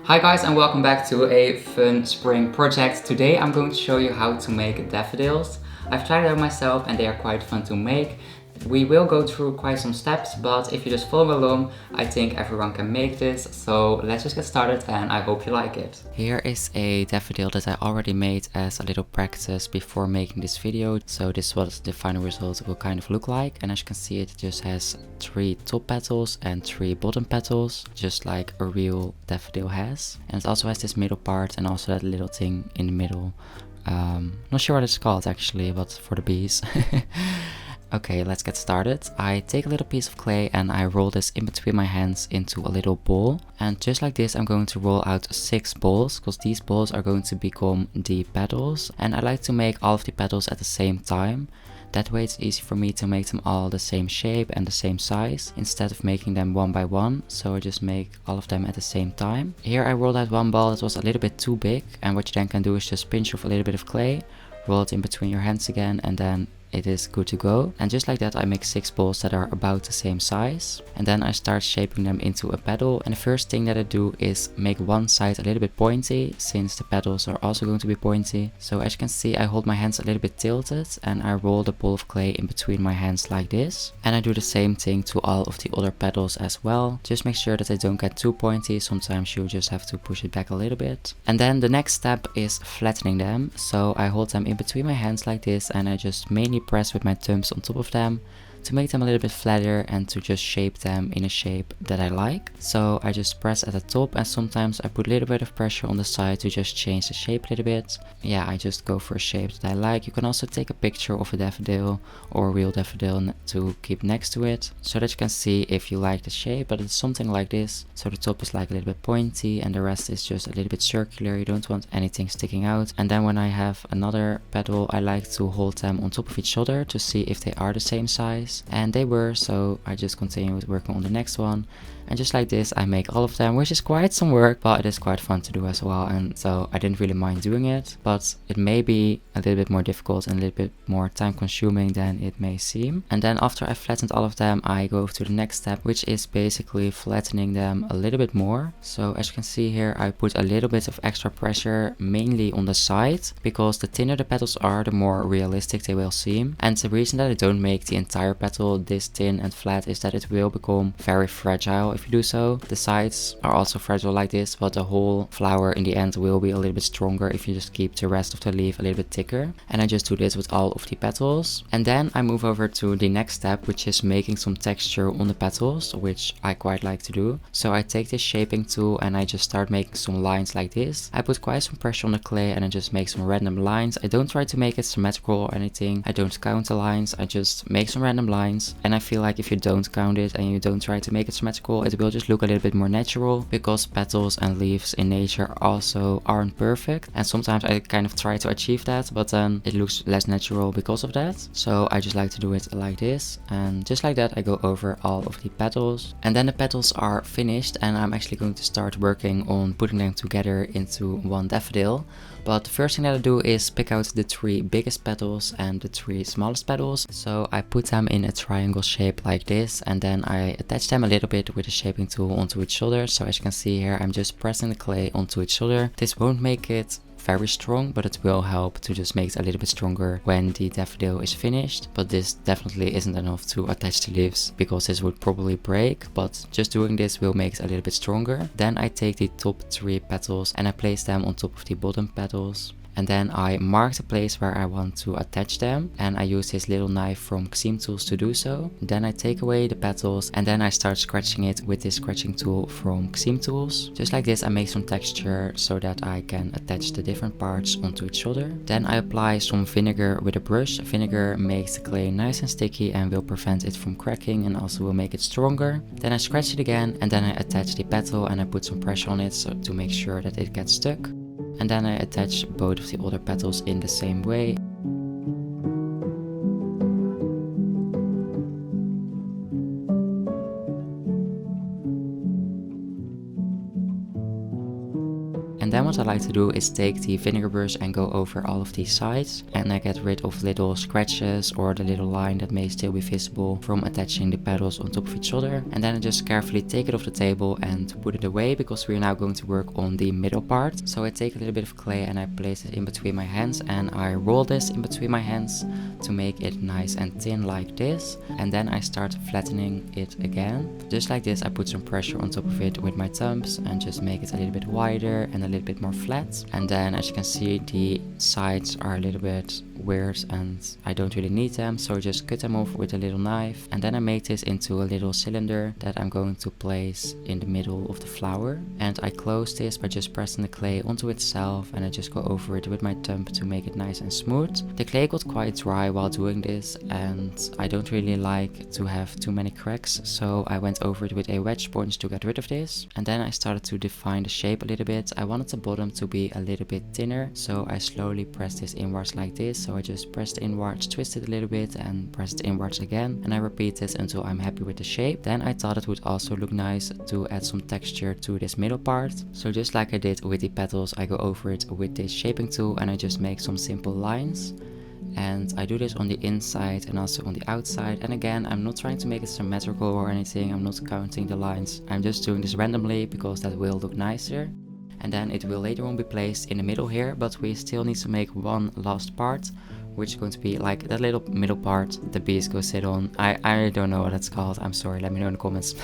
Hi guys, and welcome back to a fun spring project. Today I'm going to show you how to make daffodils. I've tried it out myself and they are quite fun to make. We will go through quite some steps, but if you just follow along, I think everyone can make this. So let's just get started and I hope you like it. Here is a daffodil that I already made as a little practice before making this video. So this is what the final result will kind of look like. And as you can see, it just has 3 top petals and 3 bottom petals, just like a real daffodil has. And it also has this middle part and also that little thing in the middle. Not sure what it's called actually, but for the bees. Okay, let's get started. I take a little piece of clay and I roll this in between my hands into a little ball. And just like this, I'm going to roll out 6 balls, because these balls are going to become the petals. And I like to make all of the petals at the same time. That way it's easy for me to make them all the same shape and the same size, instead of making them one by one. So I just make all of them at the same time. Here I rolled out one ball that was a little bit too big. And what you then can do is just pinch off a little bit of clay, roll it in between your hands again, and then it is good to go. And just like that, I make 6 balls that are about the same size, and then I start shaping them into a petal. And the first thing that I do is make one side a little bit pointy, since the petals are also going to be pointy. So as you can see, I hold my hands a little bit tilted and I roll the ball of clay in between my hands like this. And I do the same thing to all of the other petals as well. Just make sure that they don't get too pointy. Sometimes you just have to push it back a little bit. And then the next step is flattening them. So I hold them in between my hands like this, and I just mainly press with my thumbs on top of them to make them a little bit flatter and to just shape them in a shape that I like. So I just press at the top, and sometimes I put a little bit of pressure on the side to just change the shape a little bit. Yeah, I just go for a shape that I like. You can also take a picture of a daffodil or a real daffodil to keep next to it, so that you can see if you like the shape. But it's something like this. So the top is like a little bit pointy and the rest is just a little bit circular. You don't want anything sticking out. And then when I have another petal, I like to hold them on top of each other to see if they are the same size. And they were, so I just continued working on the next one. And just like this, I make all of them, which is quite some work, but it is quite fun to do as well. And so I didn't really mind doing it, but it may be a little bit more difficult and a little bit more time consuming than it may seem. And then after I flattened all of them, I go to the next step, which is basically flattening them a little bit more. So as you can see here, I put a little bit of extra pressure, mainly on the side, because the thinner the petals are, the more realistic they will seem. And the reason that I don't make the entire petal this thin and flat is that it will become very fragile if you do so. The sides are also fragile like this, but the whole flower in the end will be a little bit stronger if you just keep the rest of the leaf a little bit thicker. And I just do this with all of the petals. And then I move over to the next step, which is making some texture on the petals, which I quite like to do. So I take this shaping tool and I just start making some lines like this. I put quite some pressure on the clay and I just make some random lines. I don't try to make it symmetrical or anything. I don't count the lines. I just make some random lines. And I feel like if you don't count it and you don't try to make it symmetrical, it will just look a little bit more natural, because petals and leaves in nature also aren't perfect. And sometimes I kind of try to achieve that, but then it looks less natural because of that. So I just like to do it like this. And just like that, I go over all of the petals. And then the petals are finished and I'm actually going to start working on putting them together into one daffodil. But the first thing that I do is pick out the 3 biggest petals and the 3 smallest petals. So I put them in a triangle shape like this, and then I attach them a little bit with a shaping tool onto each other. So as you can see here, I'm just pressing the clay onto each other. This won't make it very strong, but it will help to just make it a little bit stronger when the daffodil is finished. But this definitely isn't enough to attach the leaves, because this would probably break, but just doing this will make it a little bit stronger. Then I take the top 3 petals and I place them on top of the bottom petals. And then I mark the place where I want to attach them, and I use this little knife from Glaze tools to do so. Then I take away the petals and then I start scratching it with this scratching tool from Glaze tools. Just like this, I make some texture so that I can attach the different parts onto each other. Then I apply some vinegar with a brush. Vinegar makes the clay nice and sticky and will prevent it from cracking and also will make it stronger. Then I scratch it again and then I attach the petal and I put some pressure on it so to make sure that it gets stuck. And then I attach both of the other petals in the same way. And then what I like to do is take the vinegar brush and go over all of these sides, and I get rid of little scratches or the little line that may still be visible from attaching the petals on top of each other. And then I just carefully take it off the table and put it away, because we are now going to work on the middle part. So I take a little bit of clay and I place it in between my hands, and I roll this in between my hands to make it nice and thin like this. And then I start flattening it again. Just like this, I put some pressure on top of it with my thumbs and just make it a little bit wider and a little bit more flat. And then as you can see, the sides are a little bit weird and I don't really need them, so I just cut them off with a little knife. And then I make this into a little cylinder that I'm going to place in the middle of the flower. And I close this by just pressing the clay onto itself, and I just go over it with my thumb to make it nice and smooth. The clay got quite dry while doing this, and I don't really like to have too many cracks, so I went over it with a wet sponge to get rid of this. And then I started to define the shape a little bit. I wanted the bottom to be a little bit thinner, so I slowly pressed this inwards like this. So I just pressed inwards, twist it a little bit and pressed inwards again, and I repeat this until I'm happy with the shape. Then I thought it would also look nice to add some texture to this middle part. So just like I did with the petals, I go over it with this shaping tool and I just make some simple lines. And I do this on the inside and also on the outside. And again, I'm not trying to make it symmetrical or anything. I'm not counting the lines. I'm just doing this randomly because that will look nicer. And then it will later on be placed in the middle here, but we still need to make one last part, which is going to be like that little middle part the bees go sit on. I don't know what that's called, I'm sorry, let me know in the comments.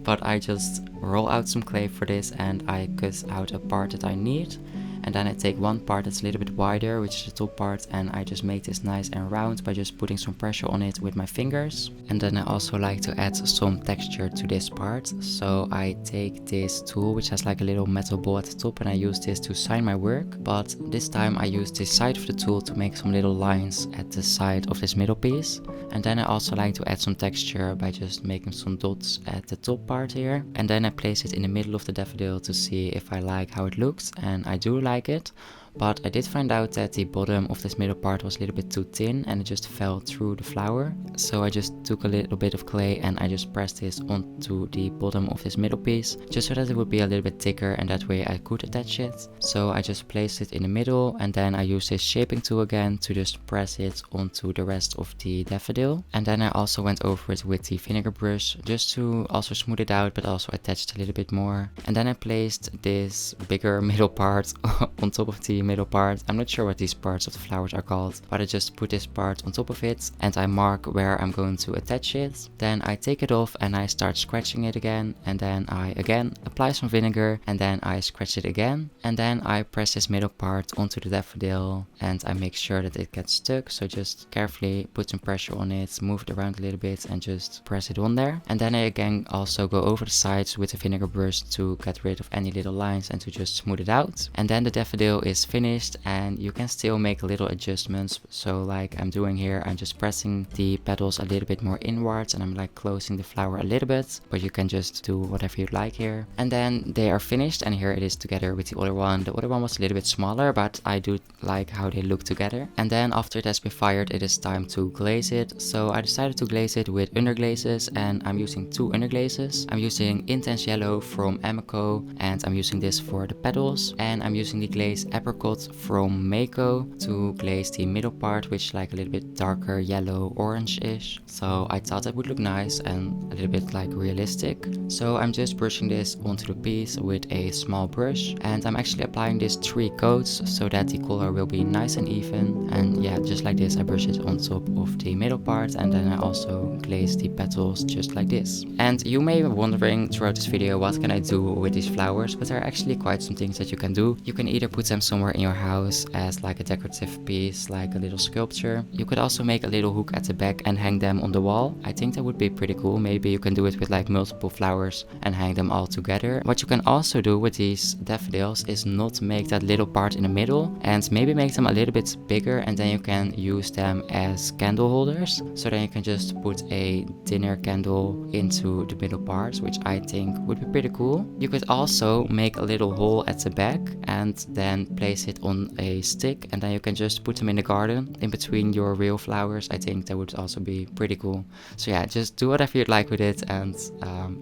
But I just roll out some clay for this and I cut out a part that I need. And then I take one part that's a little bit wider, which is the top part, and I just make this nice and round by just putting some pressure on it with my fingers. And then I also like to add some texture to this part. So I take this tool, which has like a little metal ball at the top, and I use this to sign my work. But this time I use the side of the tool to make some little lines at the side of this middle piece. And then I also like to add some texture by just making some dots at the top part here. And then I place it in the middle of the daffodil to see if I like how it looks, and I do like it. But I did find out that the bottom of this middle part was a little bit too thin and it just fell through the flower. So I just took a little bit of clay and I just pressed this onto the bottom of this middle piece, just so that it would be a little bit thicker and that way I could attach it. So I just placed it in the middle, and then I used this shaping tool again to just press it onto the rest of the daffodil. And then I also went over it with the vinegar brush just to also smooth it out, but also attach it a little bit more. And then I placed this bigger middle part on top of the middle part. I'm not sure what these parts of the flowers are called, but I just put this part on top of it and I mark where I'm going to attach it. Then I take it off and I start scratching it again, and then I again apply some vinegar and then I scratch it again, and then I press this middle part onto the daffodil and I make sure that it gets stuck. So just carefully put some pressure on it, move it around a little bit and just press it on there. And then I again also go over the sides with the vinegar brush to get rid of any little lines and to just smooth it out. And then the daffodil is finished, and you can still make little adjustments. So like I'm doing here, I'm just pressing the petals a little bit more inwards and I'm like closing the flower a little bit, but you can just do whatever you like here. And then they are finished, and here it is together with the other one. The other one was a little bit smaller, but I do like how they look together. And then after it has been fired, it is time to glaze it. So I decided to glaze it with underglazes, and I'm using two underglazes. I'm using Intense Yellow from Ameco, and I'm using this for the petals, and I'm using the glaze Apricot from Mako to glaze the middle part, which is like a little bit darker yellow orange-ish. So I thought that would look nice and a little bit like realistic. So I'm just brushing this onto the piece with a small brush, and I'm actually applying this 3 coats so that the color will be nice and even. And yeah, just like this, I brush it on top of the middle part, and then I also glaze the petals just like this. And you may be wondering throughout this video, what can I do with these flowers? But there are actually quite some things that you can do. You can either put them somewhere in your house as like a decorative piece, like a little sculpture. You could also make a little hook at the back and hang them on the wall. I think that would be pretty cool. Maybe you can do it with like multiple flowers and hang them all together. What you can also do with these daffodils is not make that little part in the middle, and maybe make them a little bit bigger, and then you can use them as candle holders. So then you can just put a thinner candle into the middle part, which I think would be pretty cool. You could also make a little hole at the back and then place place it on a stick and then you can just put them in the garden in between your real flowers. I think that would also be pretty cool. So yeah, just do whatever you'd like with it, and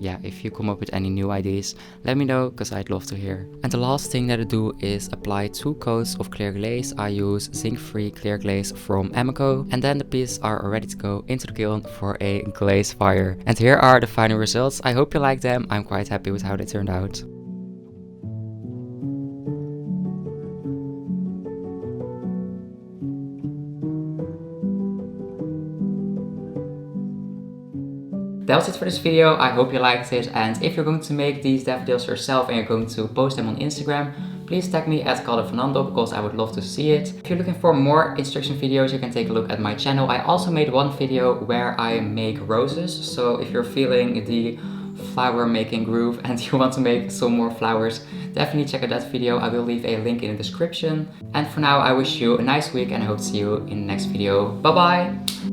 yeah, if you come up with any new ideas, let me know because I'd love to hear. And the last thing that I do is apply 2 coats of clear glaze. I use zinc-free clear glaze from Amico, and then the pieces are ready to go into the kiln for a glaze fire. And here are the final results. I hope you like them. I'm quite happy with how they turned out. That was it for this video. I hope you liked it, and if you're going to make these daffodils yourself and you're going to post them on Instagram, please tag me at Calder because I would love to see it. If you're looking for more instruction videos, you can take a look at my channel. I also made one video where I make roses, so if you're feeling the flower making groove and you want to make some more flowers, definitely check out that video. I will leave a link in the description. And for now, I wish you a nice week and I hope to see you in the next video. Bye bye!